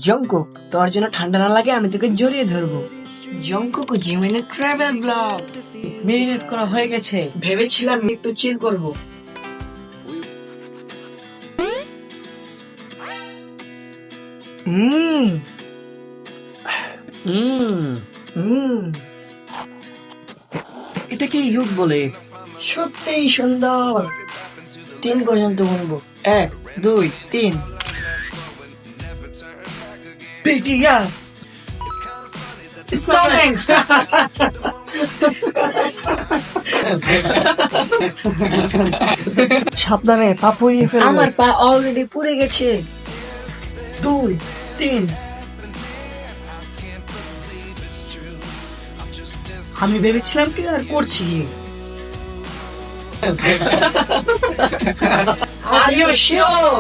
Jungkook, তোর জন্য ঠান্ডা না লাগে আমি তোকে জড়িয়ে ধরবো। জঙ্কুক জিমিনের ট্রাভেল ব্লগ মেরিনেট করা হয়ে গেছে। ভেবেছিলাম একটু চিল করব। হুম হুম হুম এটাকে ইউথ বলে। সত্যিই সুন্দর। 3 পর্যন্ত গুনবো, 1 2 3। BTS It's coming! সাবধানে পা পুড়িয়ে ফেলবো। আমার পা অলরেডি পুড়ে গেছে। 2 3 আমি ভেবেছিলাম কি আর করছি কি। Are you sure?